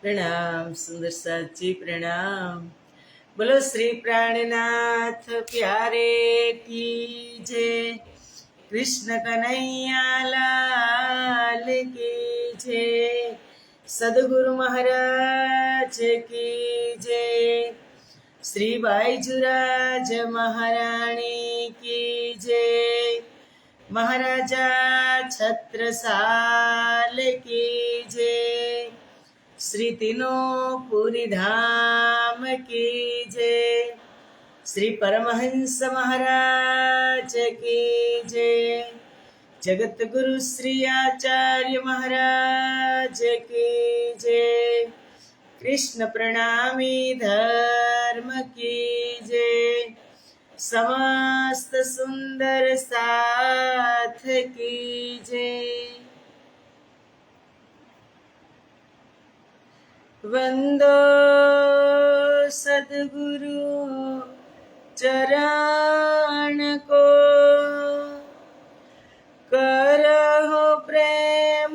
प्रणाम सुंदर साची प्रणाम। बोलो श्री प्राणनाथ प्यारे की जय। कृष्ण कन्हैया लाल की जय। सदगुरु महाराज की जय। श्री बाईजुराज महाराणी की जय। महाराजा छत्रसाल की जय। श्री तीनों पूरी धाम की जय। श्री परमहंस महाराज की जय। जगत गुरु श्री आचार्य महाराज की जय। कृष्ण प्रणामी धर्म की जय। समस्त सुंदर साथ की जय। वंदो सद्गुरु चरण को, करहो प्रेम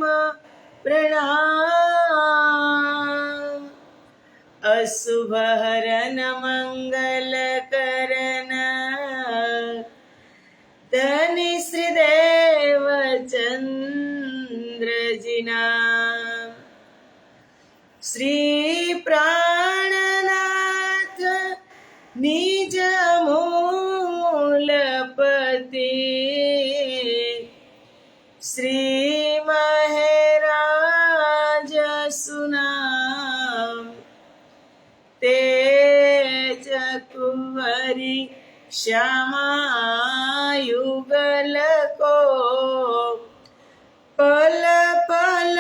प्रणाम। अशुभ हरन मंगल करन, धनि श्री देव चंद्र जी नाम। श्री प्राणनाथ निज मूलपति, श्री महराज सुनाम। तेज कुंवरी श्यामा युगल को, पल पल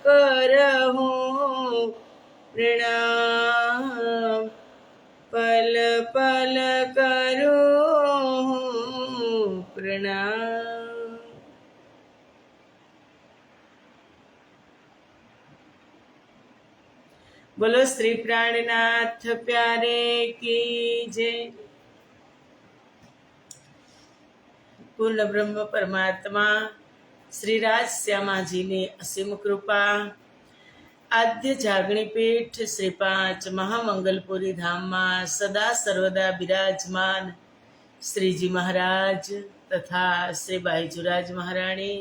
करहूं प्रणाम। पल पल करूं प्रणाम। बोलो श्री प्राणनाथ प्यारे की जय। पूर्ण ब्रह्म परमात्मा श्री राज श्यामा जी ने असीम कृपा। आद्य जागणी पीठ श्री 5 महामंगलपुरी धाम में सदा सर्वदा विराजमान श्रीजी महाराज तथा श्री बाईजुराज महाराणी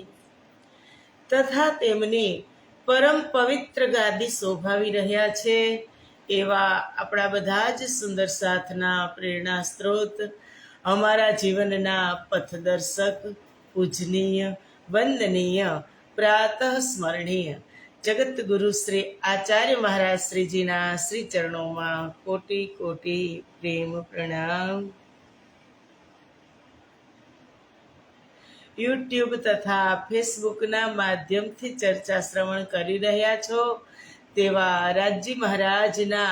तथा तेमनी परम पवित्र गादी शोभावी रह्या छे एवा आपणा बधा ज सुंदर साथना प्रेरणा स्त्रोत, अमारा जीवनना पथदर्शक, पूजनीय, वंदनीय, प्रातः स्मरणीय जगत गुरु श्री आचार्य महाराज श्रीजीना श्री चरणों में कोटि कोटि प्रेम प्रणाम। यूट्यूब तथा फेसबुक ना माध्यम थी चर्चा श्रवण करी रह्या छो तेवा राजी महाराज ना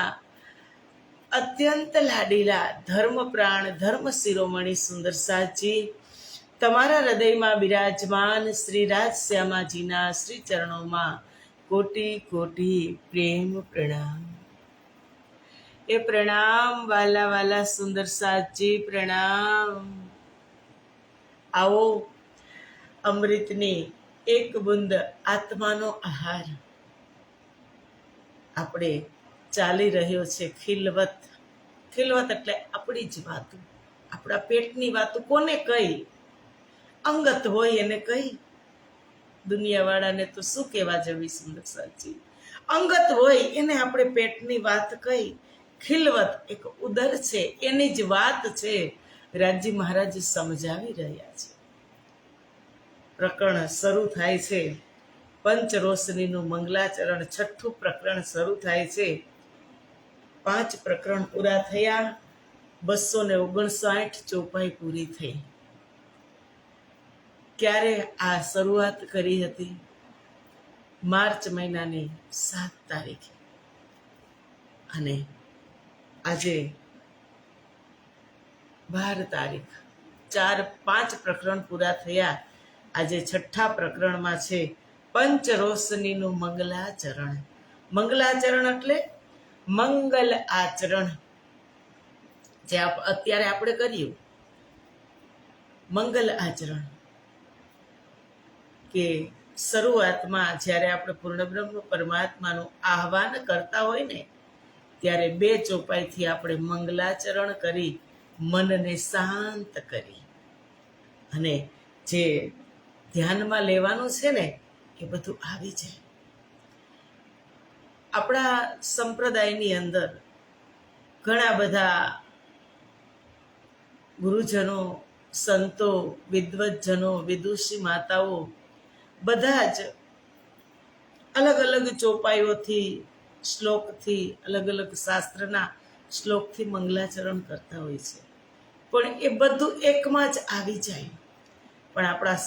अत्यंत लाडीला धर्म प्राण धर्म शिरोमणि सुंदर साची तमारा हृदय में विराजमान श्री राज श्यामाजी ना श्री चरणों में कोटि कोटि प्रेम प्रणाम। ए प्रणाम वाला वाला सुंदर साची प्रणाम। आओ अमृतनी एक बूंद आत्मानो आहार આપણે ચાલી રહ્યો છે ખિલવત। ખિલવત એટલે આપણી જ વાતો, આપણા પેટની વાતો કોને કઈ? અંગત હોય એને કઈ? દુનિયાવાળાને તો શું કહેવા જવી સુંદર સાચી? અંગત હોય એને આપણે પેટની વાત કઈ? ખિલવત એક ઉદર છે એની જ વાત છે રાજજી મહારાજ સમજાવી રહ્યા છે। પ્રકરણ શરૂ થાય છે પંચરોશનીનું મંગલાચરણ, 6ઠું પ્રકરણ શરૂ થાય છે। 5 પ્રકરણ પૂરા થયા, 259 ચોપાઈ પૂરી થઈ। ક્યારે આ શરૂઆત કરી હતી? માર્ચ મહિનાની 7 તારીખે અને આજે 12 તારીખ। 4-5 પ્રકરણ પૂરા થયા। આજે 6ઠા પ્રકરણમાં છે પંચરોશનીનું મંગલાચરણ। મંગલાચરણ એટલે મંગલ આચરણ, જે અત્યારે આપણે કર્યું મંગલ આચરણ, કે શરૂઆતમાં જ્યારે આપણે પૂર્ણ બ્રહ્મ પરમાત્માનું આહ્વાન કરતા હોય ને ત્યારે 2 ચોપાઈથી આપણે મંગલાચરણ કરી મનને શાંત કરી અને જે ધ્યાનમાં લેવાનું છે ને એ બધું આવી જાય. આપણા સંપ્રદાયની અંદર ઘણા બધા ગુરુજનો, સંતો, વિદ્વજ્જનો, વિદુષી માતાઓ બધા જ અલગ અલગ ચોપાઈઓથી, શ્લોકથી, અલગ અલગ શાસ્ત્રના શ્લોકથી મંગલાચરણ કરતા હોય છે. પણ એ બધું એકમાં જ આવી જાય. પણ આપણા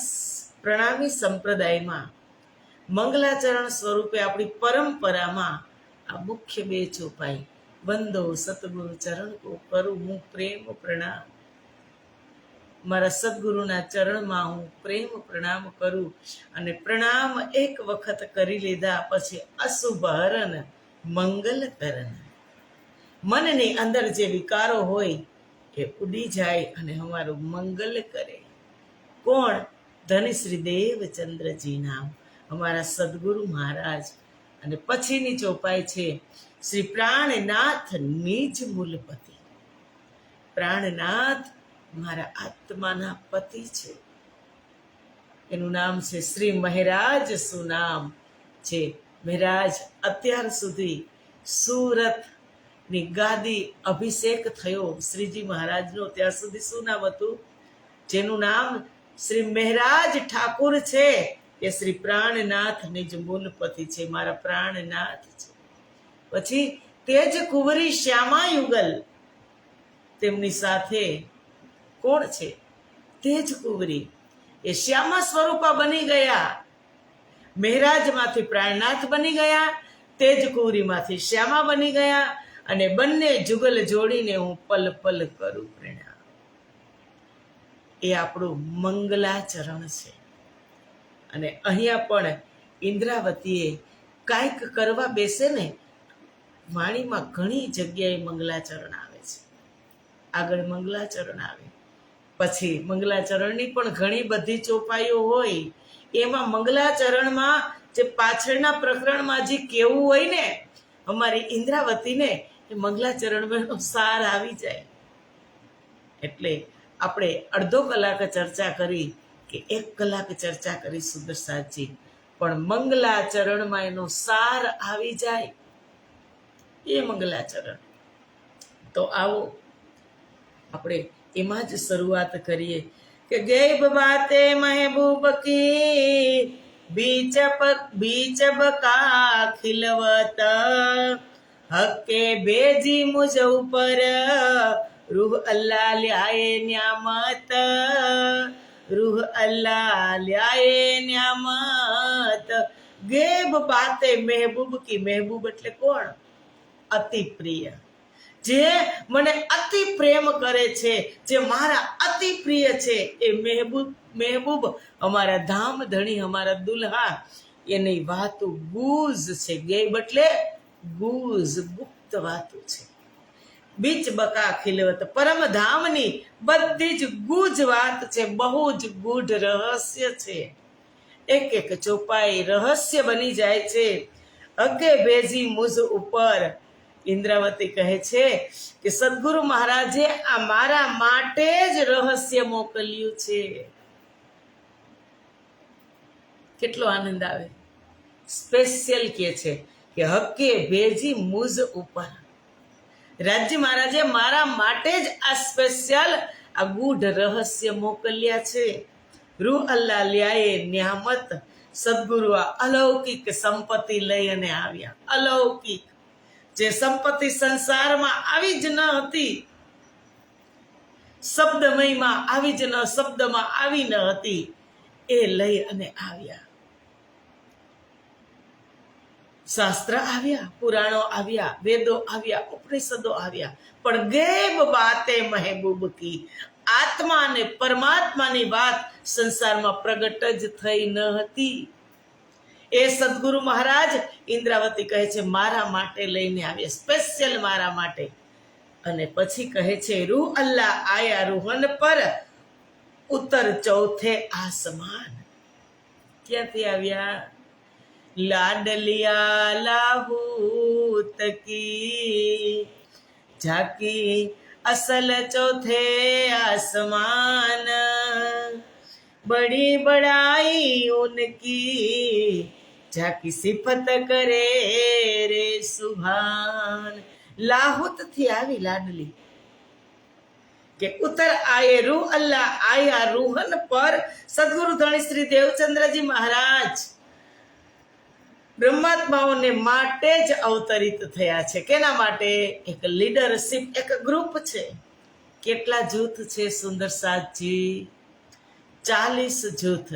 પ્રણામી સંપ્રદાયમાં મંગલાચરણ સ્વરૂપે આપણી પરંપરામાં આ મુખ્ય 2 ચોપાઈ, વંદો સતગુરુ ચરણ કો કરું હું પ્રેમ પ્રણામ, મારા સદગુરુના ચરણમાં હું પ્રેમ પ્રણામ કરું. અને પ્રણામ એક વખત કરી લીધા પછી અશુભ હરણ મંગલ કરણ, મનની અંદર જે વિકારો હોય એ ઉડી જાય અને અમારું મંગલ કરે. કોણ? ધની શ્રી દેવચંદ્રજી નામ, અમારા સદગુરુ મહારાજ. અને પછીની ચોપાઈ છે શ્રી પ્રાણનાથ નિજ મૂલપતિ. પ્રાણનાથ મારા આત્માના પતિ છે. એનું નામ છે શ્રી મહેરાજ સુનામ છે. મહેરાજ અત્યાર સુધી સુરતની ગાદી અભિષેક થયો શ્રીજી મહારાજનો, ત્યાં સુધી શું નામ હતું? જેનું નામ શ્રી મહેરાજ ઠાકુર છે એ શ્રી પ્રાણનાથ નિજ મૂલપતિ છે, મારા પ્રાણનાથ છે. પછી તેજ કુંવરી શ્યામા યુગલ, તેમની સાથે કોણ છે? તેજ કુંવરી. એ શ્યામા સ્વરૂપા બની ગયા. મહેરાજમાંથી પ્રાણનાથ બની ગયા, તેજ કુંવરીમાંથી શ્યામા બની ગયા. અને બંને જુગલ જોડીને હું પલ પલ કરું પ્રણામ. એ આપણું મંગલાચરણ છે. અને અહીંયા પણ ઇન્દ્રાવતીએ કાંઈક કરવા બેસે ને, વાણીમાં ઘણી જગ્યાએ મંગલાચરણ આવે છે. આગળ મંગલાચરણ આવે, પછી મંગલાચરણની પણ ઘણી બધી ચોપાઈઓ હોય. એમાં મંગલાચરણમાં જે પાછળના પ્રકરણમાં જે કેવું હોય ને, અમારી ઇન્દ્રાવતીને એ મંગલાચરણનો સાર આવી જાય. એટલે આપણે અડધો કલાક ચર્ચા કરી કે 1 કલાક ચર્ચા કરી સુદર્શાજી, પણ મંગલાચરણમાં એનો સાર આવી જાય એ મંગલાચરણ. તો આવો આપણે એમાં જ શરૂઆત કરીએ કે ગૈબ બાતે મહેબૂબ કી બીચ બકા ખિલવત, હકે બેજી મુझ ઉપર રૂહ અલ્લાહ લ્યાએ ન્યામત, રૂહ અલ્લાહ લ્યાએ ન્યામત. ગૈબ બાતે મહેબૂબ કી, મહેબૂબ એટલે કોણ? અતિ પ્રિય, જે મને અતિ પ્રેમ કરે છે, જે મારા અતિ પ્રિય છે, એ મહેબૂબ અમારા ધામ ધણી, અમારા દુલ્હા, એની વાતો ગુઝ છે. ગૈબ એટલે ગુઝ, ગુપ્ત વાતો છે. બીચ બકા ખિલવત, પરમધામની બધી જ ગુજ વાત છે, બહુ જ ગૂઢ રહસ્ય છે. એક એક ચોપાઈ રહસ્ય બની જાય છે. અગે ભેજી મુઝ ઉપર, ઇન્દ્રાવતી કહે છે કે સદગુરુ મહારાજે આ મારા માટે જ રહસ્ય મોકલ્યું છે. કેટલો આનંદ આવે. સ્પેશિયલ કે છે કે હકે ભેજી મુઝ ઉપર, રાજ્ય મહારાજે મારા માટે જ આ સ્પેશિયલ આ ગૂઢ રહસ્ય મોકલ્યા છે. રૂહ અલ્લાહ લ્યાએ ન્યામત, સદગુરુ આ અલૌકિક સંપત્તિ લઈ અને આવ્યા. અલૌકિક, જે સંપત્તિ સંસારમાં આવી જ ન હતી, શબ્દમયમાં આવી જ ન, શબ્દમાં આવી ન હતી, એ લઈ અને આવ્યા. શાસ્ત્ર આવ્યા, પુરાણો આવ્યા, વેદો આવ્યા, ઉપનિષદો આવ્યા, પણ ગૈબ બાતે મહેબૂબ કી, આત્મા અને પરમાત્માની વાત સંસારમાં પ્રગટ જ થઈ ન હતી. એ સદગુરુ મહારાજ, ઇન્દ્રાવતી કહે છે, મારા માટે લઈને આવ્યા, સ્પેશિયલ મારા માટે. અને પછી કહે છે રૂહ અલ્લાહ આયા રૂહન પર, ઉત્તર ચૌથે આસમાન. ક્યાંથી આવ્યા? લાડલિયા લાહૂત કી ઝાકી અસલ ચોથે આસમાન, बड़ी बड़ाई उनकी झाकी सिफत करे रे सुभान। लाहुत थी आवी लाडली કે ઉત્તર આયે રૂહ અલ્લાહ આયા રૂહન પર સદગુરુ ધણી શ્રી દેવચંદ્રજી મહારાજ બ્રહ્માત્માઓને માટે જ અવતરિત થયા છે. કેના માટે? એક લીડરશિપ, એક ગ્રુપ છે. કેટલા જૂથ છે સુંદર સાતજી? 40 જૂથ.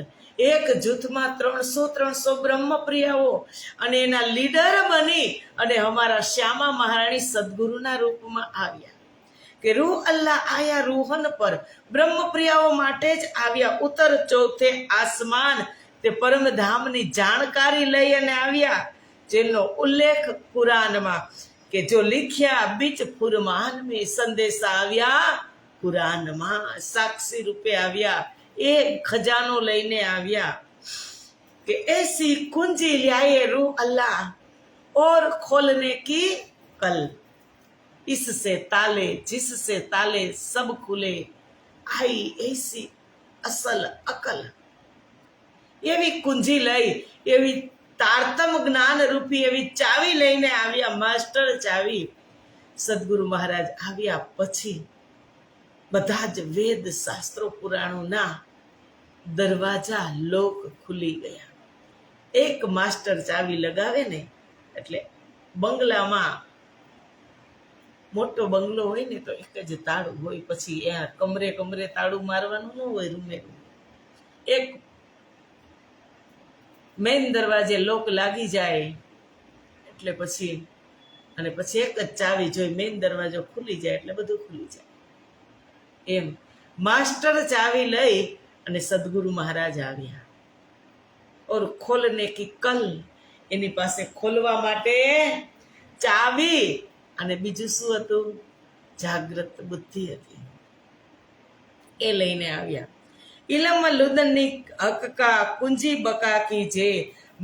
એક જૂથમાં 300 બ્રહ્મપ્રિયાઓ અને એના લીડર બની અને અમારા શ્યામા મહારાણી સદગુરુના રૂપમાં આવ્યા કે રૂહ અલ્લાહ આયા રૂહન પર, બ્રહ્મપ્રિયાઓ માટે જ આવ્યા. ઉત્તર ચોથે આસમાન, તે પરમધામની જાણકારી લઈ અને આવ્યા, જેનો ઉલ્લેખ કુરાનમાં કે જો લીખ્યા બીચ ફુરમાન મેં, સંદેશા આવ્યા કુરાનમાં, સાક્ષી રૂપે આવ્યા, એ ખજાનો લઈને આવ્યા कि ऐसी कुंजी लाए रूह अल्लाह और खोलने की कल, इससे ताले जिससे ताले सब खुले, आई ऐसी असल अकल. એવી કુંજી લઈ, એવી તારતમ જ્ઞાન રૂપી એવી ચાવી લઈને આવ્યા, માસ્ટર ચાવી. સદગુરુ મહારાજ આવ્યા પછી બધા જ વેદ શાસ્ત્રો પુરાણોના દરવાજા લોક ખુલી ગયા. એક માસ્ટર ચાવી લગાવે ને એટલે બંગલામાં, મોટો બંગલો હોય ને તો એક જ તાળું હોય, પછી એ કમરે કમરે તાળું મારવાનું ન હોય, રૂમે એક મેઇન દરવાજે લોક લાગી જાય એટલે પછી એક જ ચાવી જોઈ, મેઇન દરવાજો ખુલી જાય એટલે બધું ખુલી જાય. એમ માસ્ટર ચાવી લઈ અને સદગુરુ મહારાજ આવ્યા. ઓર ખોલને કી કલ, એની પાસે ખોલવા માટે ચાવી અને બીજું શું હતું? જાગ્રત બુદ્ધિ હતી, એ લઈને આવ્યા. ઇલમ લુદનની હકકા કુંજી બકા કી જે,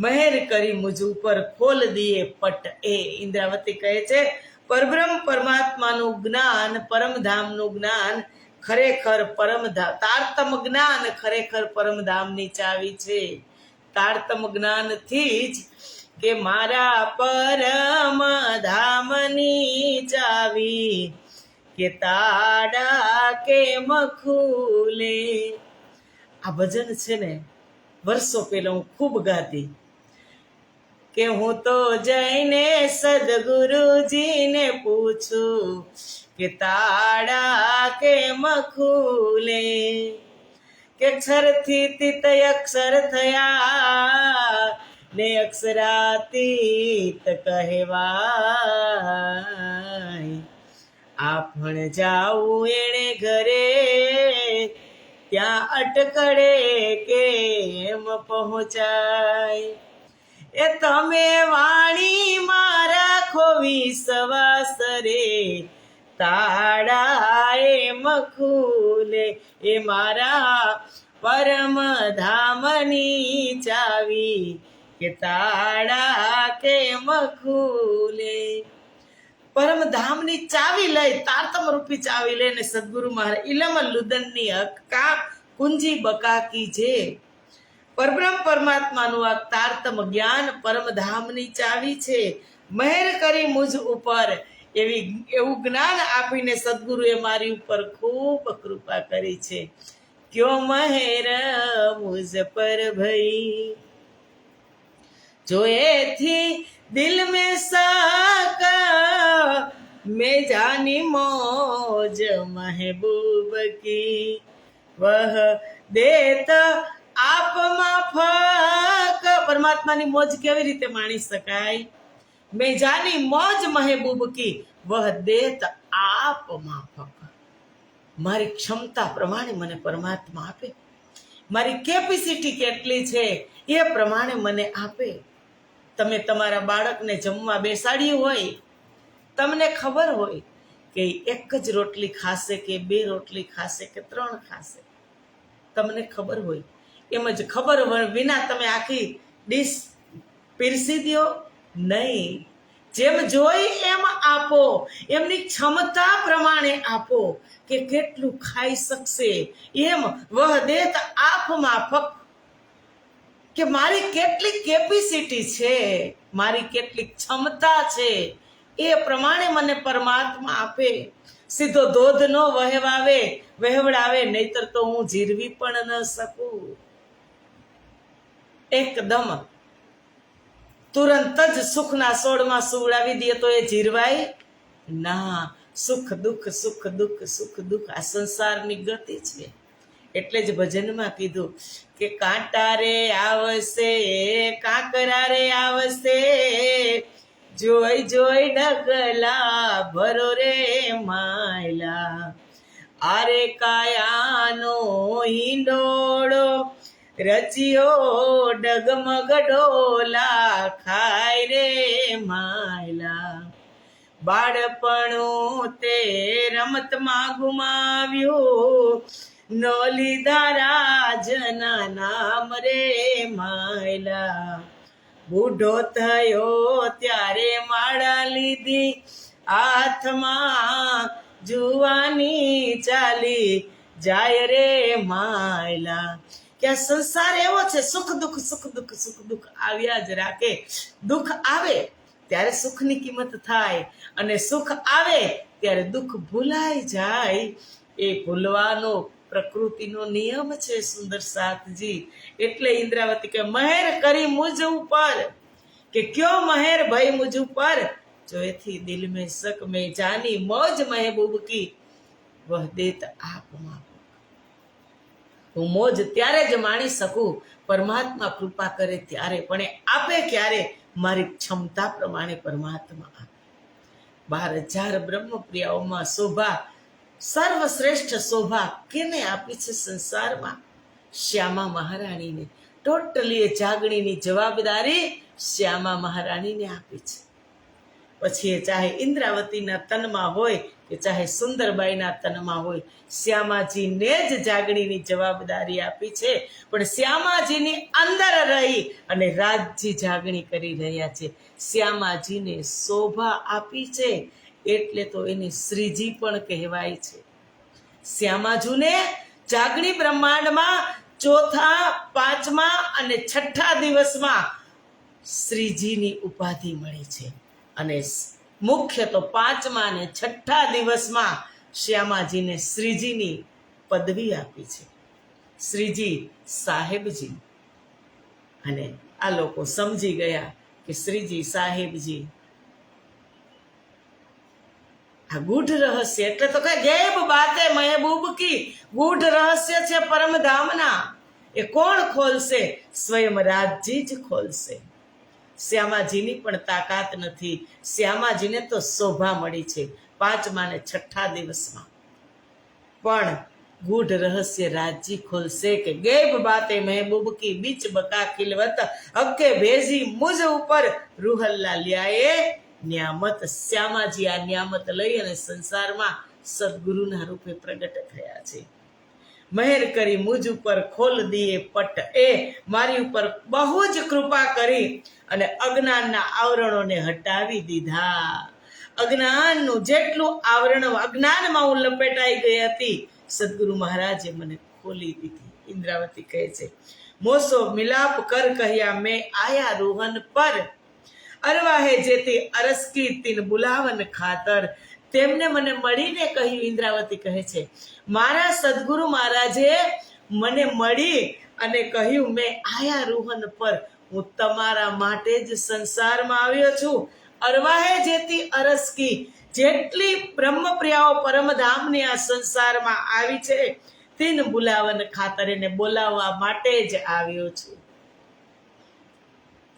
મહેર કરી મુજ ઉપર ખોલ દિયે પટ. એ ઇન્દ્રાવતી કહે છે પરબ્રહ્મ પરમાત્માનું જ્ઞાન, પરમધામનું જ્ઞાન ખરેખર પરમધામ, તારતમ જ્ઞાન ખરેખર પરમધામની ચાવી છે. તારતમ જ્ઞાનથી જ કે મારા પરમ ધામની ચાવી, કે તાડા કેમ ખુલે. આ ભજન છે ને વર્ષો પહેલા હું ખૂબ ગાતી કે હું તો જઈને સદગુરુજીને પૂછું કે તાડા કેમ ખુલે, કે અક્ષરથી તિત અક્ષર થયા ને અક્ષરાતીત કહેવાય. આપણ જાવું એણે ઘરે ત્યાં અટકળે કેમ પહોંચાય. એ તમે વાણીમાં રાખો વિશ્વાસરે, તાળા એમ ખુલે. એ મારા પરમ ધામની ચાવી, કે તાળા કેમ ખુલે. પરમધામની ચાવી લઈ, તારતમ રૂપી ચાવી લઈને સદગુરુ મહારાજ ઇલમ લુદનની હક્કા કુંજી બકા કી જે, પરબ્રહ્મ પરમાત્માનું આ તારતમ જ્ઞાન પરમધામની ચાવી છે. મહેર કરી મુજ ઉપર, એવું જ્ઞાન આપીને સદગુરુએ મારી ઉપર ખૂબ કૃપા કરી છે. ક્યો મહેર મુજ પર ભઈ, જો એથી દિલ में साका, मैं जानी मौज महबूब की, वह देत आप माफक. પરમાત્માની મોજ કેવી રીતે માણી શકાય? મેં જાની મોજ મહેબૂબ કી, વહ દેત આપ માફક. મારી ક્ષમતા પ્રમાણે મને પરમાત્મા આપે, મારી કેપેસિટી કેટલી છે એ પ્રમાણે મને આપે. તમે તમારા બાળકને જમવા બેસાડ્યું હોય, તમને ખબર હોય કે એક જ રોટલી ખાશે કે 2 રોટલી ખાશે કે 3 ખાશે, તમને ખબર હોય એમ જ ખબર વિના તમે આખી ડીશ પીરસી દો નહીં. જેમ જોઈ એમ આપો, એમની ક્ષમતા પ્રમાણે આપો કે કેટલું ખાઈ શકશે. એમ વહ દેત આપ માફક, કે મારી કેટલી કેપેસિટી છે, મારી કેટલી ક્ષમતા છે, એ પ્રમાણે મને પરમાત્મા આપે. સીધો ધોધ નો વહેવડાવે, નહીતર તો હું જીરવી પણ ન શકું. એકદમ તુરંત જ સુખના સોળમાં સુવડાવી દે તો એ જીરવાય ના. સુખ દુઃખ સુખ દુઃખ સુખ દુઃખ આ સંસારની ગતિ છે. એટલે જ ભજનમાં કીધું કે કાંટા રે આવશે, કાંકરા રે આવશે, જોઈ જોઈ ડગલા ભરો રે માયલા. આરે કાયાનો હિંડોળો રચિયો ડગમગ ડોલા ખાય રે માયલા. બાળપણું તે રમતમાં ગુમાવ્યું, નો લીધા રાજના નામ રે માયલા. બુઢો થયો ત્યારે માળા લીધી હાથમાં, જુવાની ચાલી જાય રે માયલા. કે આ સંસાર એવો છે, સુખ દુઃખ સુખ દુઃખ સુખ દુઃખ આવ્યા જ રાખે. દુઃખ આવે ત્યારે સુખની કિંમત થાય, અને સુખ આવે ત્યારે દુઃખ ભૂલાઈ જાય. એ ભૂલવાનો પ્રકૃતિનો નિયમ છે સુંદર સાથજી. એટલે ઇન્દ્રાવતી કે મહેર કરી મુझ ઉપર, કે ક્યો મહેર ભઈ મુझ ઉપર, જો એથી દિલ में शक में जानी मौज महबूब की, वह देत आप माँ. હું મોજ ત્યારે જ માણી શકું પરમાત્મા કૃપા કરે ત્યારે, પણ એ આપે ક્યારે? મારી ક્ષમતા પ્રમાણે પરમાત્મા આપે. 12,000 બ્રહ્મપ્રિયાઓમાં શોભા, સર્વશ્રેષ્ઠ શોભા કેને આપી છે સંસારમાં? શ્યામા મહારાણીને. ટોટલી એ જાગણીની જવાબદારી શ્યામા મહારાણીને આપી છે. પછી એ ચાહે ઇન્દ્રાવતીના તનમાં હોય કે ચાહે સુંદરબાઈના તનમાં હોય, શ્યામાજીને જ જાગણીની જવાબદારી આપી છે. પણ શ્યામાજીની અંદર રહી અને રાજજી જાગણી કરી રહ્યા છે. શ્યામાજીને શોભા આપી છે એટલે તો એને શ્રીજી પણ કહેવાય છે. શ્યામાજુને જાગણી બ્રહ્માંડમાં ચોથા, પાંચમા અને છઠ્ઠા દિવસમાં શ્રીજીની ઉપાધિ મળી છે. અને મુખ્ય તો પાંચમા અને છઠ્ઠા દિવસમાં શ્યામાજીને શ્રીજીની પદવી આપી છે, શ્રીજી સાહેબજી. અને આ લોકો સમજી ગયા કે શ્રીજી સાહેબજી આ ગૂઢ રહસ્ય, એટલે તો કે ગેબ બાતે મહેબૂબ કી, ગૂઢ રહસ્ય છે પરમધામના. એ કોણ ખોલશે? સ્વયં રાજજી જ ખોલશે. શ્યામાજીની પણ તાકાત નથી. શ્યામાજીને તો શોભા મળી છે પાંચમા ને છઠ્ઠા દિવસમાં, પણ ગૂઢ રહસ્ય રાજજી ખોલશે કે ગેબ બાતે મહેબૂબ કી, બીચ બકા ખિલવત હક્કે ભેજી મુझ ઉપર, રૂહલ્લા લ્યાએ ન્યામત. શ્યામાજી આ ન્યામત લઈ અને સંસારમાં સદગુરુના રૂપે પ્રગટ થયા છે. મહેર કરી મુझ ઉપર ખોલ દીએ પટ, એ મારી ઉપર બહુ જ કૃપા કરી અને અજ્ઞાનના આવરણોને હટાવી દીધા. અજ્ઞાનનું જેટલું આવરણ અજ્ઞાનમાં હું લપેટાઈ ગઈ હતી, સદગુરુ મહારાજે મને ખોલી દીધી. ઇન્દ્રાવતી કહે છે, મોસો મિલાપ કર કહ્યા મેં આયા રોહન પર, અરવાહે જેથી અરસકી તીન બુલાવન ખાતર. તેમને મને મળીને કહ્યું, ઇન્દ્રાવતી કહે છે, મારા સદગુરુ મહારાજે મને મળી અને કહ્યું, મેં આયા રોહન પર, હું તમારા માટે જ સંસારમાં આવ્યો છું. અરવાહે જેથી અરસકી, જેટલી બ્રહ્મપ્રિયાઓ પરમધામની આ સંસારમાં આવી છે, તીન બુલાવન ખાતર, એને બોલાવવા માટે જ આવ્યો છું.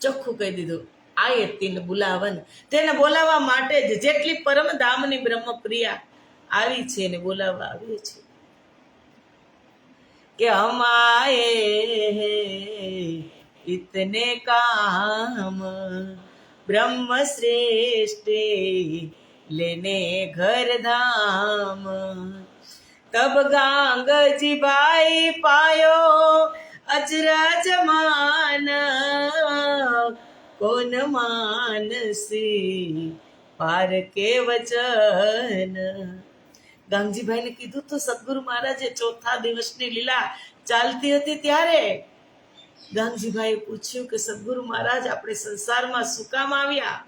ચોખ્ખું કહી દીધું, આયે તીન બુલાવન, તેને બોલાવવા માટે જ, જેટલી પરમધામની બ્રહ્મપ્રિયા આવી છે એને બોલાવવા આવ્યો છે. કે હમાએ इतने काम ब्रह्म श्रेष्ठ लेने घर धाम, तब गांग जी भाई पायो अजराजमान कौन मानसी पार के वचन। ગાંગજીભાઈને કીધું તો સદગુરુ મહારાજે ચોથા દિવસની લીલા ચાલતી હતી ત્યારે ગાંગજીભાઈએ પૂછ્યું કે સદગુરુ મહારાજ આપણે સંસારમાં શું કામ આવ્યા?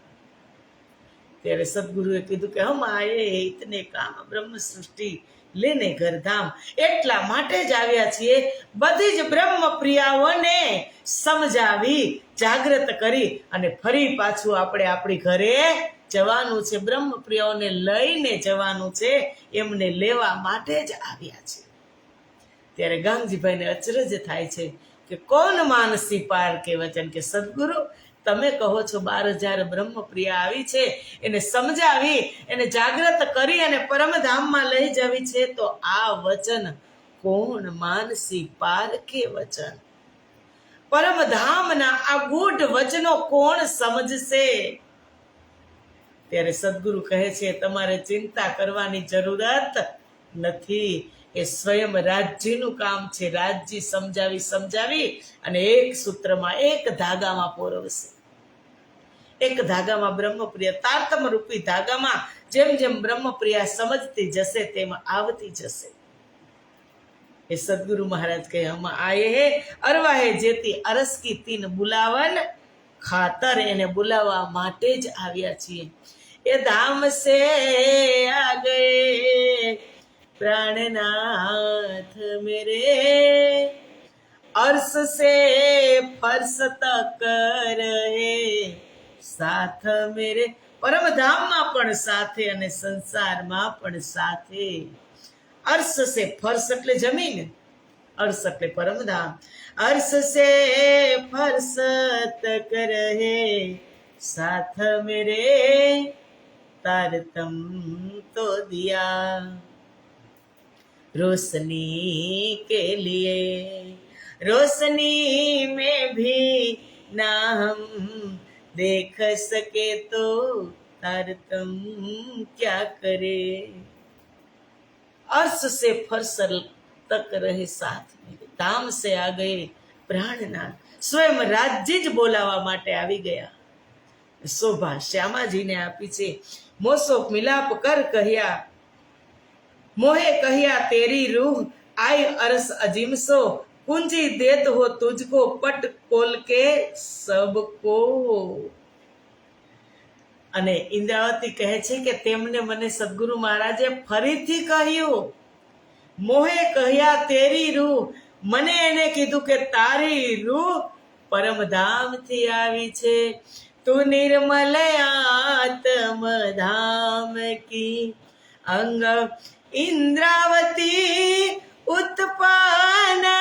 ત્યારે સદગુરુએ કીધું કે હમ આયે ઇતને કામ બ્રહ્મ સૃષ્ટિ લેને ઘરધામ, એટલા માટે જ આવ્યા છીએ બધી જ બ્રહ્મ પ્રિયાઓને સમજાવી જાગૃત કરી અને ફરી પાછું આપણે આપણી ઘરે જવાનું છે, બ્રહ્મ પ્રિયાઓને લઈને જવાનું છે, એમને લેવા માટે જ આવ્યા છે। ત્યારે ગાંગજીભાઈને અચરજ થાય છે કે કોણ માનસી પાર કે વચન, કે સદગુરુ તમે કહો છો 12,000 બ્રહ્મપ્રિયા આવી છે, એને સમજાવી એને જાગૃત કરી અને પરમધામમાં લઈ જવી છે, તો આ વચન કોણ માનસી પાર કે વચન, પરમધામના આ ગૂઢ વચનો કોણ સમજશે? ત્યારે સદગુરુ કહે છે તમારે ચિંતા કરવાની જરૂરત નથી, એ સ્વયં રાજ્યનું કામ છે। રાજ્ય સમજાવી અને એક સૂત્રમાં એક ધાગામાં પોરવશે। એક ધાગામાં બ્રહ્મપ્રિયા તારતમ રૂપી ધાગામાં જેમ જેમ બ્રહ્મપ્રિયા સમજતી જશે તેમ આવતી જશે। એ સદગુરુ મહારાજ કહે હમ આયે હે અરવાહે જેતી અરસ કી તીન બુલાવન ખાતર, એને બોલાવવા માટે જ આવ્યા છીએ। એ ધામ સે આ ગયે प्राणनाथ मेरे, अर्श से फर्श तक रहे साथ मेरे, પરમધામમાં પણ સાથે અને સંસારમાં પણ સાથે। अर्श से फर्श એટલે જમીન, अर्श એટલે પરમધામ, अर्श से फर्श तक रहे साथ मेरे, तारतम तो दिया रोशनी के लिए, रोशनी में भी ना हम देख सके तो तारतम क्या करे। अर्श से फर्श तक रहे साथ मेरे, धाम से आ गए प्राणनाथ, સ્વયં રાજ્ય જ બોલાવવા માટે આવી ગયા। શોભા શ્યામાજીને આપી છે। મોસો મિલાપ કર કહ્યા, मोहे कहिया तेरी रूह आई अरस अजीम सो, कुंजी देत हो तुझको पट खोल के सबको। અને ઇન્દ્રાવતી કહે છે કે તેમને મને સદગુરુ મહારાજે ફરીથી કહ્યું, મોહે કહ્યા તેરી રૂહ, મને એને કીધું કે તારી રૂહ પરમધામથી આવી છે। તું નિર્મલ આત્મ ધામ કી અંગ इंद्रावती उत्पाना,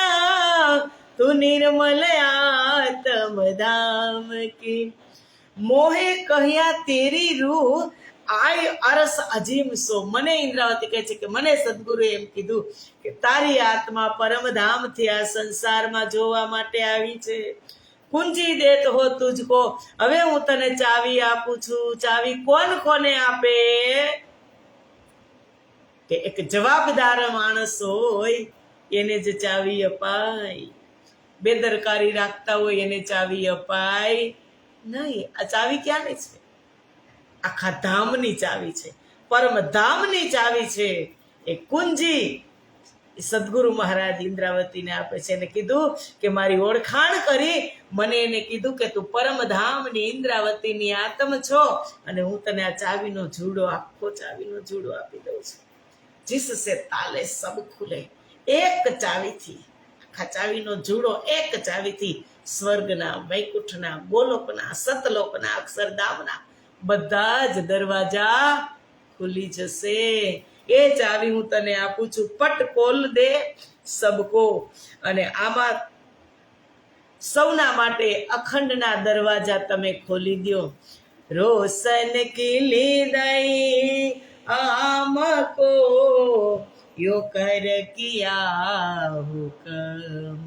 तू निर्मल आत्म धाम की। मोहे कहया तेरी रूह आय अरस अजीम सो, મને ઇન્દ્રાવતી કહે છે કે મને સદગુરુએ એમ કીધું કે તારી આત્મા પરમધામથી આ સંસારમાં જોવા માટે આવી છે। કુંજી દેત હો તુજકો, હવે હું તને ચાવી આપું છું। ચાવી કોણ કોને આપે? કે એક જવાબદાર માણસ હોય એને જ ચાવી અપાય, બેદરકારી રાખતા હોય એને ચાવી અપાય નહીં। આ ચાવી ક્યાંની છે? આખા ધામની ચાવી છે, પરમધામની ચાવી છે। એ કુંજી સદગુરુ મહારાજ ઇન્દ્રાવતીને આપે છે। એને કીધું કે મારી ઓળખાણ કરી, મને એને કીધું કે તું પરમધામની ઇન્દ્રાવતીની આત્મ છો અને હું તને આ ચાવીનો જુડો, આખો ચાવીનો જુડો આપી દઉં છું। जिससे ताले सब खुले, एक चावीथी आखा चावीनो जूड़ो, एक चावीथी स्वर्गना, वैकुंठना, गोलोकना, सतलोकना, अक्षरधामना બધા જ દરવાજા ખુલી જશે। એ ચાવી હું તને આપું છું, પટ ખોલ દે સબકો। અને આમાં સૌના માટે અખંડના દરવાજા તમે ખોલી દો। રોશન કિલી દઈ आमको यो कर किया हुक्म,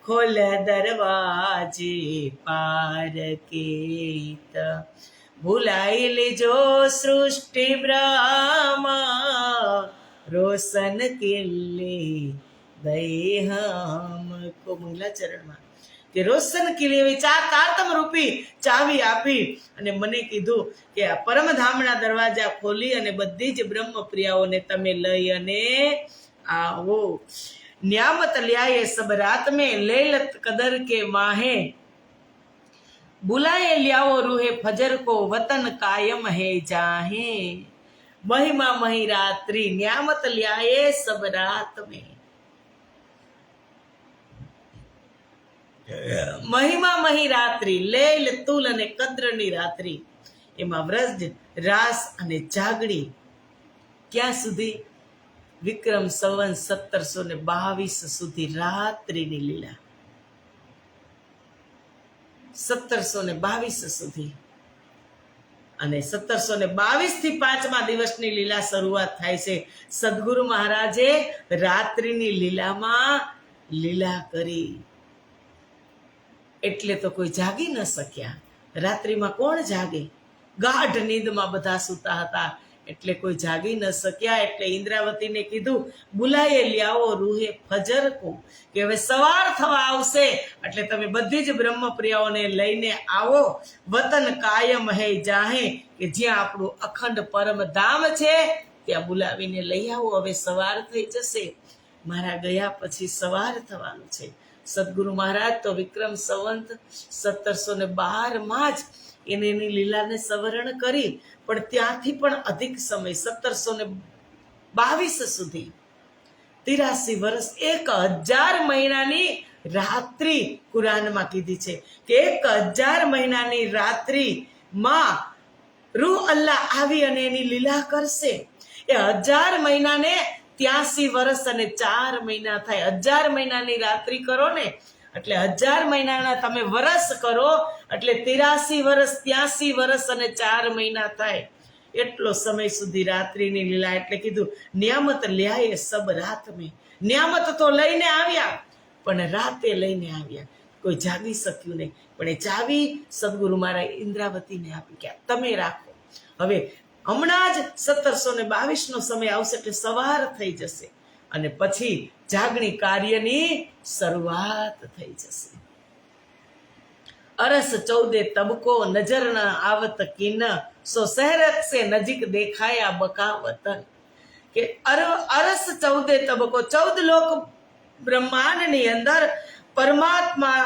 खोल दरवाजे पार के भुलाई लीजो सृष्टि ब्रह्मा, रोशन किले दई हमको। મૂક્યો મંગલાચરણમાં કે રોશન કિલી એવી તારતમ રૂપી ચાવી આપી અને મને કીધું કે આ પરમધામના દરવાજા ખોલી અને બધી જ બ્રહ્મપ્રિયાઓને તમે લઈ અને આવો. न्यामत लियाए सब रात में लैलत कदर के माहे बुलाए लियाओ रूहे फजर को वतन कायम है जाहे. महिमा मही रात्रि न्यामत लियाए सब रात में. મહિમા મહી રાત્રિ લૈલ તુલ અને કદ્રની રાત્રિ એમાં વ્રજ રાસ અને જાગણી ક્યાં સુધી? વિક્રમ સંવત 1722 સુધી રાત્રિની લીલા 1722 સુધી અને 1722 થી 5મા દિવસની લીલા શરૂઆત થાય છે. સદગુરુ મહારાજે રાત્રિની લીલામાં લીલા કરી એટલે તો કોઈ જાગી ન શક્યા. રાત્રિમાં કોણ જાગે? ગાઢ નીંદમાં બધા સૂતા હતા એટલે કોઈ જાગી ન શક્યા. એટલે ઇન્દ્રાવતીને કીધું બુલાયે લ્યાવો રૂહે ફજર કો, કે હવે સવાર થવા આવશે એટલે તમે બધી જ બ્રહ્મપ્રિયાઓને લઈને આવો. વતન કાયમ હે જાહે, કે જ્યાં આપણું અખંડ પરમ ધામ છે ત્યાં બોલાવીને લઈ આવો. હવે સવાર થઈ જશે, મારા ગયા પછી સવાર થવાનું છે. સદગુરુ મહારાજ તો વિક્રમ સંવત 1712માં જ એની લીલાને સવરણ કરી, પણ ત્યાંથી પણ અધિક સમય 1722 સુધી 83 વર્ષ 1000 મહિનાની રાત્રિ કુરાનમાં કીધી છે કે 1000 મહિનાની રાત્રિમાં રૂહ અલ્લાહ આવી અને એની લીલા કરશે. એ 1000 મહિનાને 83 વર્ષ અને 4 મહિના થાય. 1000 મહિનાની રાત્રિ કરો ને એટલે 1000 મહિનાના તમે વર્ષ કરો એટલે 83 વર્ષ 83 વર્ષ અને 4 મહિના થાય. એટલો સમય સુધી રાત્રિની લીલા. એટલે કીધું નિયામત લ્યાએ સબ રાત મેં. નિયામત તો લઈને આવ્યા પણ રાતે લઈને આવ્યા. કોઈ જાગી શક્યું નહીં. પણ એ ચાવી સદગુરુ મહારાજ ઇન્દ્રાવતીને આપી કે તમે રાખો. હવે હમણાં જ 1722 નો સમય આવશે એટલે સવાર થઈ જશે અને પછી જાગણી કાર્યની શરૂઆત થઈ જશે. અરસ 14 તબકો નજર ન આવત કિન, સો શહેરક સે નજીક દેખાયા બકા વતન. કે અરસ 14 તબકો 14 લોક બ્રહ્માંડની અંદર પરમાત્મા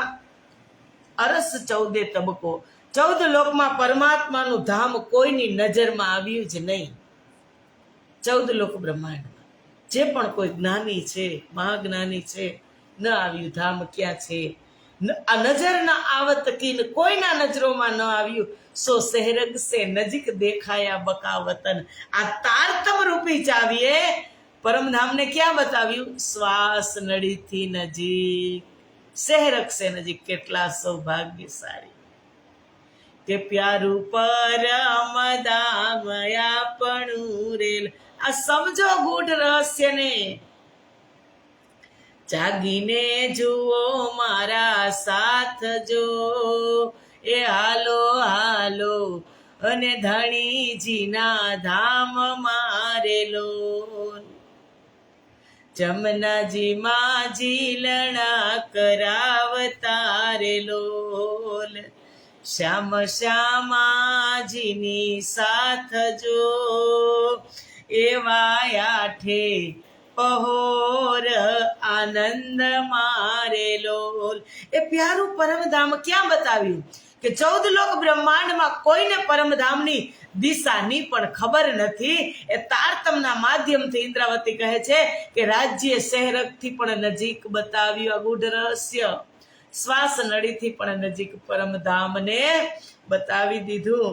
અરસ 14 તબકો 14 લોકમાં પરમાત્માનું ધામ કોઈની નજરમાં આવ્યું જ નહીં. 14 લોક બ્રહ્માંડમાં જે પણ કોઈ જ્ઞાની છે, મહાજ્ઞાની છે, ન આવ્યું ધામ ક્યાં છે. આ નજર ન આવત કીન, કોઈના નજરોમાં ન આવ્યું. સો શહેરગ સે નજીક દેખાયા બકા વતન. આ તારતમ રૂપી ચાવીએ પરમધામને ક્યાં બતાવ્યું? શ્વાસ નળીથી નજીક. શહેરગ સે નજીક. કેટલા સૌભાગ્યશાળી કે પ્યારું પરમ ધામ આપણું રેલ. આ સમજો ગૂઢ રહસ્યને. જાગીને જુઓ મારા સાથ જો, એ હાલો હાલો અને ધણીજીના ધામ મારેલો. જમનાજી માં જીલણા કરાવતારેલો. શ્યામ શ્યામાજીની સાથ જો, એવા આઠે પહોર આનંદ મારેલો. એ પ્યારું પરમધામ ક્યાં બતાવ્યું? કે 14 લોક બ્રહ્માંડમાં કોઈને પરમધામની દિશાની પણ ખબર નથી. એ તારતમના માધ્યમથી ઇન્દ્રાવતી કહે છે કે રાજ્ય શહેરકથી પણ નજીક બતાવ્યું આ ગૂઢ રહસ્ય. શ્વાસ નળીથી પણ નજીક પરમધામને બતાવી દીધું.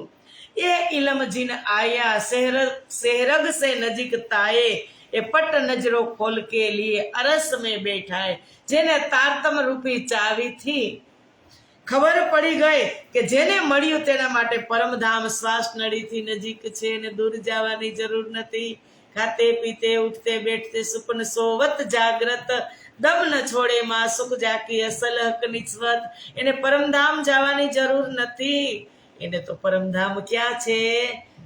એ ઇલમજીન આયા શહેરગ સે નજીક તાયે, એ પટ નજરો ખોલ કે લીએ અરસ મેં બેઠાય. જેને તારતમ રૂપી ચાવીથી ખબર પડી ગઈ કે જેને મળ્યું તેના માટે પરમધામ શ્વાસ નળીથી નજીક છે અને દૂર જવાની જરૂર નથી. ખાતે પીતે ઉઠતે બેઠતે સુપન સોવત જાગ્રત, દમ ન છોડે માં સુખ જાકી અસલ હક નિસ્વત. એને પરમધામ જવાની જરૂર નથી. એને તો પરમધામ ક્યાં છે?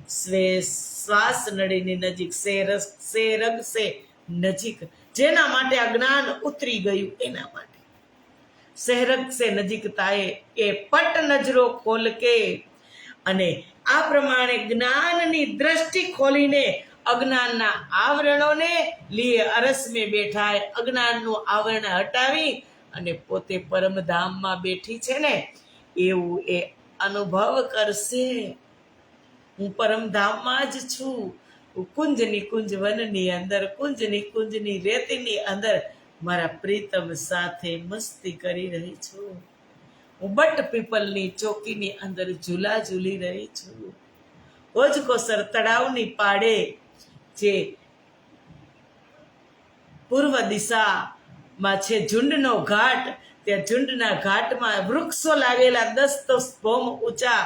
શ્વાસ નળીની નજીક. શેરગ સે નજીક. જેના માટે આ જ્ઞાન ઉતરી ગયું એના માટે. શહેરક સે નજીક તાએ એ પટ નજરો ખોલ કે, અને આ પ્રમાણે જ્ઞાનની દ્રષ્ટિ ખોલીને અજ્ઞાનના આવરણોને લીએ અરસ મેં બેઠા, અજ્ઞાનનું આવરણ હટાવી અને પોતે પરમધામમાં બેઠી છે ને એવું એ અનુભવ કરશે. હું પરમધામમાં જ છું. હું કુંજની કુંજ વનની અંદર, કુંજની કુંજની રેતીની અંદર મારા પ્રીતમ સાથે મસ્તી કરી રહી છું. હું બટ પીપલની ચોકીની અંદર ઝૂલા ઝૂલી રહી છું. હોજકોસર તળાવની પાડે જે પૂર્વ દિશામાં છે ઝુંડનો ઘાટ, ત્યાં ઝુંડના ઘાટમાં વૃક્ષો લાગેલા 10 ભોમ ઊંચા,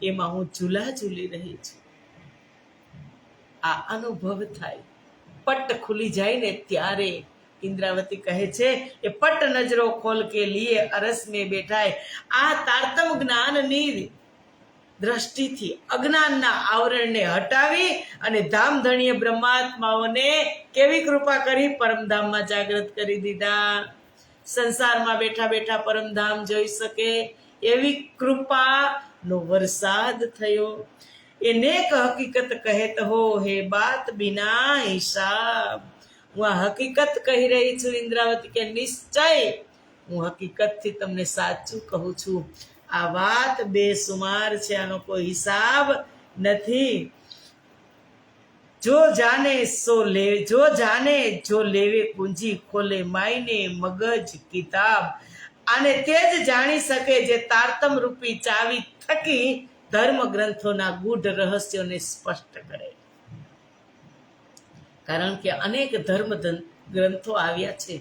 એમાં હું ઝૂલા ઝૂલી રહી છું. આ અનુભવ થાય. પટ ખુલી જાય ને ત્યારે ઇન્દ્રાવતી કહે છે એ પટ નજરો ખોલ કે લીએ અરસ મેં બેઠાય. આ તારતમ જ્ઞાનની દ્રષ્ટિથી અજ્ઞાનના આવરણને હટાવી અને ધામધણીય બ્રહ્માત્માઓને કેવી કૃપા કરી, પરમધામમાં જાગૃત કરી દીધા. સંસારમાં બેઠા બેઠા પરમધામ જોઈ શકે એવી કૃપાનો વરસાદ થયો. એ નેક હકીકત કહેત હો હે બાત બિના હિસાબ. હું આ હકીકત કહી રહી છું ઇન્દ્રાવતી, કે નિશ્ચય હું હકીકતથી તમને સાચું કહું છું. આ વાત બેસુમાર છે, આનો કોઈ હિસાબ નથી. જો જાને જો લેવે કુંજી ખોલે માયને મગજ કિતાબ. અને તે જ જાણી શકે જે તારતમ રૂપી ચાવી થકી ધર્મ ગ્રંથોના ગૂઢ રહસ્યોને સ્પષ્ટ કરે. કારણ કે અનેક ધર્મ ગ્રંથો આવ્યા છે.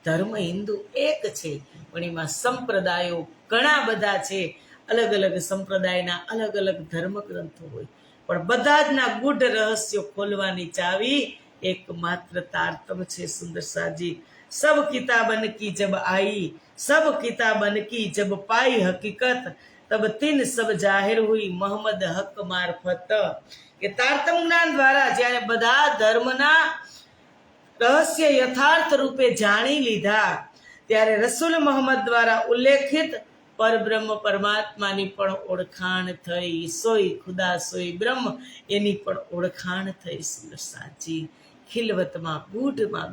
ધર્મ હિન્દુ એક છે, પણ એમાં સંપ્રદાયો ઘણા બધા છે. અલગ અલગ સંપ્રદાયના અલગ અલગ ધર્મ ગ્રંથો હોય, પણ બધા જ ના ગૂઢ રહસ્યો ખોલવાની ચાવી એકમાત્ર તારતમ છે. સુંદર સાજી સબ કિતાબન કી જબ આઈ, સબ કિતાબન કી જબ પાઈ હકીકત, તબ તીન સબ જાહેર હુઈ મોહમ્મદ હક મારફત. કે તારતમ જ્ઞાન દ્વારા જ્યારે બધા ધર્મના રહસ્ય યથાર્થ રૂપે જાણી લીધા, ત્યારે રસૂલ મોહમ્મદ દ્વારા ઉલ્લેખિત પરબ્રહ્મ પરમાત્માની પણ ઓળખાણ થઈ. સોઈ ખુદા સોઈ બ્રહ્મ, એની પણ ઓળખાણ થઈ. સુંદર સાચી ખિલવતમાં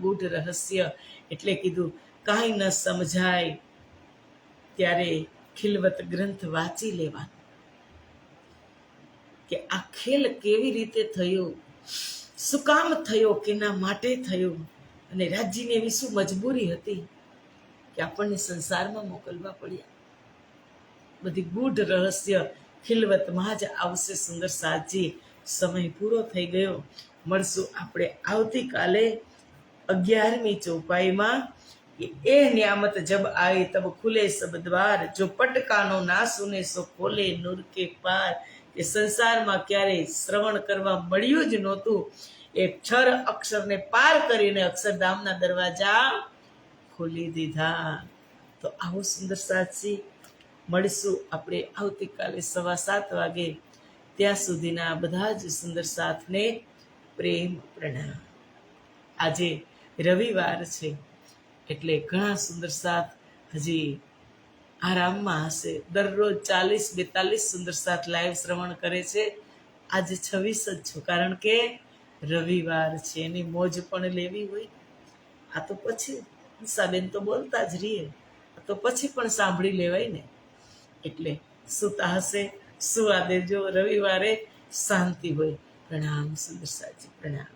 ગૂઢ રહસ્ય. એટલે કીધું કાંઈ ન સમજાય ત્યારે ખિલવત ગ્રંથ વાંચી લેવાનો, કે આ ખેલ કેવી રીતે થયો, શું કામ થયો, કેના માટે થયો, અને રાજ્યની એવી શું મજબૂરી હતી કે આપણને સંસારમાં મોકલવા પડ્યા. બધી ગૂઢ રહસ્ય ખિલવતમાં જ આવશે. સુંદર સાજી સમય પૂરો થઈ ગયો. મળશું આપણે આવતીકાલે 11મી ચોપાઈમાં. એ નિયામત જબ આઈ તબ ખુલે સબ દ્વાર, જો પટકાનો ના સુને સો ખોલે નૂર કે પાર. એ સંસારમાં ક્યારેય શ્રવણ કરવા મળ્યું જ નહોતું, એ ક્ષર અક્ષરને પાર કરીને અક્ષરધામના દરવાજા ખોલી દીધા. તો આવો સુંદર સાચી મળીશું આપણે આવતીકાલે 7:15 વાગે. ત્યાં સુધીના બધા જ સુંદર સાથને પ્રેમ પ્રણામ. આજે રવિવાર છે એટલે ઘણા સુંદર સાથ હજી આરામમાં હશે. દરરોજ 40-42 સુંદર સાથ લાઈવ શ્રવણ કરે છે. આજે 26 જ છું, કારણ કે રવિવાર છે, એની મોજ પણ લેવી હોય. આ તો પછી સાબેન તો બોલતા જ રહીએ, આ તો પછી પણ સાંભળી લેવાય ને. એટલે સુતા હશે, સુવા દેજો. રવિવારે શાંતિ હોય. પ્રણામ સુંદર સાજી, પ્રણામ.